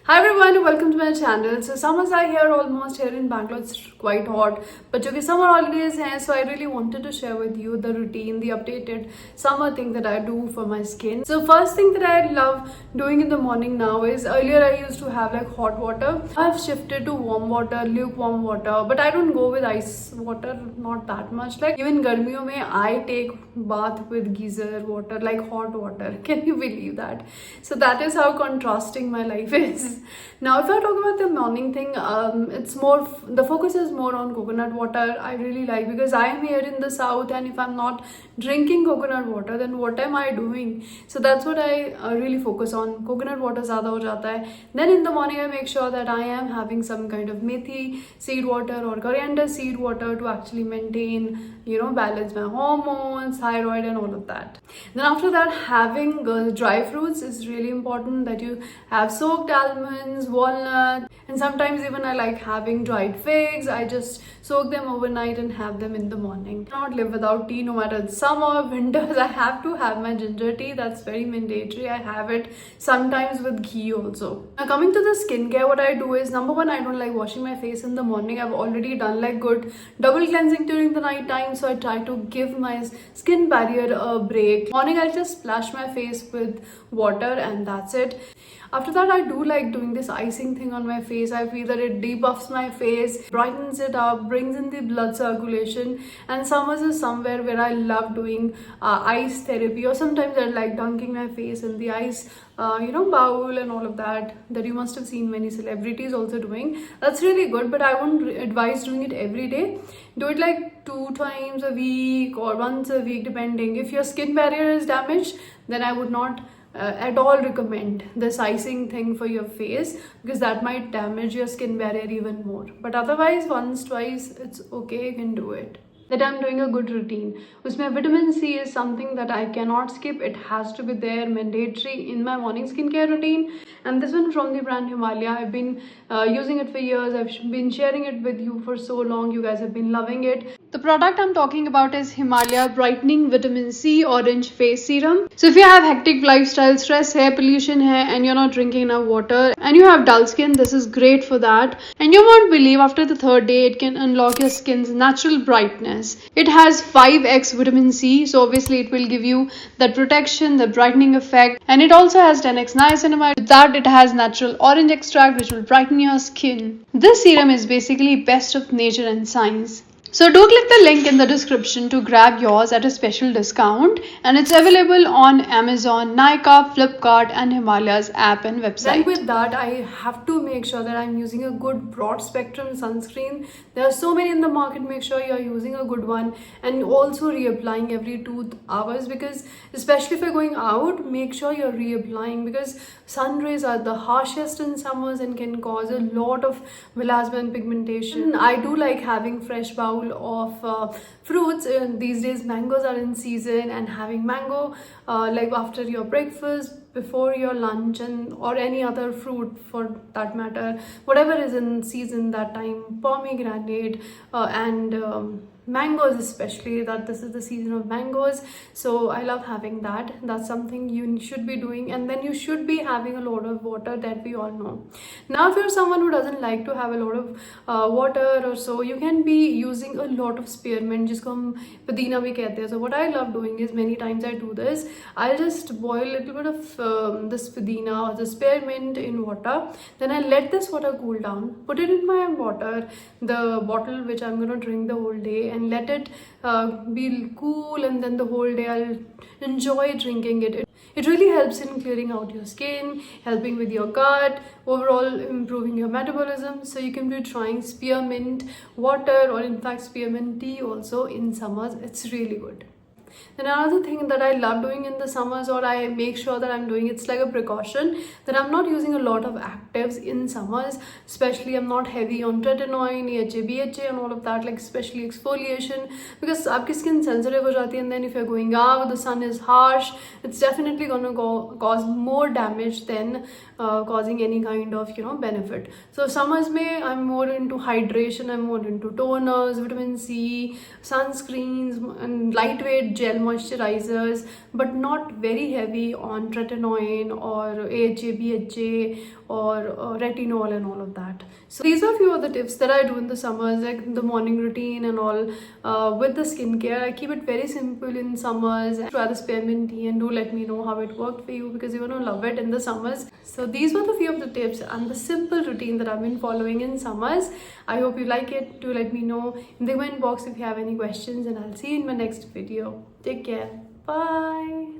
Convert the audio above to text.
Hi everyone, welcome to my channel. So summers are here almost here in Bangalore. It's quite hot, but जो कि summer holidays हैं, so I really wanted to share with you the routine, the updated summer thing that I do for my skin. So first thing that I love doing in the morning now is earlier I used to have like hot water. I've shifted to warm water, lukewarm water, but I don't go with ice water, not that much. Like even गर्मियों में I take bath with geyser water, like hot water. Can you believe that? So that is how contrasting my life is. Now if I talk about the morning thing, it's more, the focus is more on coconut water. I really like, because I am here in the south, and if I'm not drinking coconut water, then what am I doing? So that's what I really focus on. Coconut water ज़्यादा हो जाता है. Then in the morning I make sure that I am having some kind of methi seed water or coriander seed water to actually maintain, balance my hormones, thyroid and all of that. Then after that, having dry fruits is really important, that you have soaked almonds, walnut, and sometimes even I like having dried figs. I just soak them overnight and have them in the morning. I cannot live without tea, no matter it's summer, winters. I have to have my ginger tea. That's very mandatory. I have it sometimes with ghee also. Now coming to the skincare, what I do is, number one, I don't like washing my face in the morning. I've already done like good double cleansing during the night time, so I try to give my skin barrier a break. Morning I'll just splash my face with water and that's it. After that, I do like doing this icing thing on my face. I feel that it debuffs my face, brightens it up, brings in the blood circulation. And summers is somewhere where I love doing ice therapy, or sometimes I like dunking my face in the ice bowl and all of that you must have seen many celebrities also doing. That's really good, but I wouldn't advise doing it every day. Do it like 2 times a week or once a week, depending. If your skin barrier is damaged, then I would not at all recommend this icing thing for your face, because that might damage your skin barrier even more. But otherwise, once, twice, it's okay, you can do it. That I'm doing a good routine. Usme vitamin C is something that I cannot skip. It has to be there, mandatory in my morning skincare routine. And this one from the brand Himalaya. I've been using it for years. I've been sharing it with you for so long. You guys have been loving it. The product I'm talking about is Himalaya Brightening Vitamin C Orange Face Serum. So if you have hectic lifestyle, stress, hair pollution and you're not drinking enough water, and you have dull skin, this is great for that. And you won't believe, after the 3rd day, it can unlock your skin's natural brightness. It has 5x vitamin C, so obviously it will give you that protection, the brightening effect. And it also has 10x niacinamide. With that, it has natural orange extract, which will brighten your skin. This serum is basically best of nature and science. So do click the link in the description to grab yours at a special discount, and it's available on Amazon, Nykaa, Flipkart and Himalaya's app and website. Then with that, I have to make sure that I'm using a good broad spectrum sunscreen. There are so many in the market. Make sure you're using a good one, and also reapplying every 2 hours, because especially if you're going out, make sure you're reapplying, because sun rays are the harshest in summers and can cause a lot of melasma and pigmentation. I do like having fresh bowl of fruits. These days mangoes are in season, and having mango like after your breakfast, before your lunch, and or any other fruit for that matter, whatever is in season that time, pomegranate and mangoes, especially that this is the season of mangoes. So I love having that. That's something you should be doing. And then you should be having a lot of water, that we all know. Now if you're someone who doesn't like to have a lot of water or so, you can be using a lot of spearmint, jisko hum pudina bhi kehte hain. So what I love doing is, many times I do this, I'll just boil a little bit of this pudina or the spearmint in water, then I let this water cool down, put it in my water, the bottle which I'm going to drink the whole day, and let it be cool, and then the whole day I'll enjoy drinking it. It really helps in clearing out your skin, helping with your gut, overall improving your metabolism. So you can be trying spearmint water, or in fact spearmint tea also in summers. It's really good. Then another thing that I love doing in the summers, or I make sure that I'm doing, it's like a precaution, that I'm not using a lot of actives in summers. Especially I'm not heavy on tretinoin, EHA, BHA and all of that, like especially exfoliation, because aapki skin sensitive ho jati hai, and then if you're going out, the sun is harsh, it's definitely going to cause more damage than causing any kind of benefit. So summers mein I'm more into hydration, I'm more into toners, vitamin C, sunscreens and lightweight gel moisturizers, but not very heavy on tretinoin or AHA, BHA or retinol and all of that. So these are a few of the tips that I do in the summers, like the morning routine and all. With the skincare, I keep it very simple in summers. Try the spearmint tea and do let me know how it worked for you, because you're gonna love it in the summers. So these were the few of the tips and the simple routine that I've been following in summers. I hope you like it. Do let me know in the comment box if you have any questions, and I'll see you in my next video. Take care. Bye.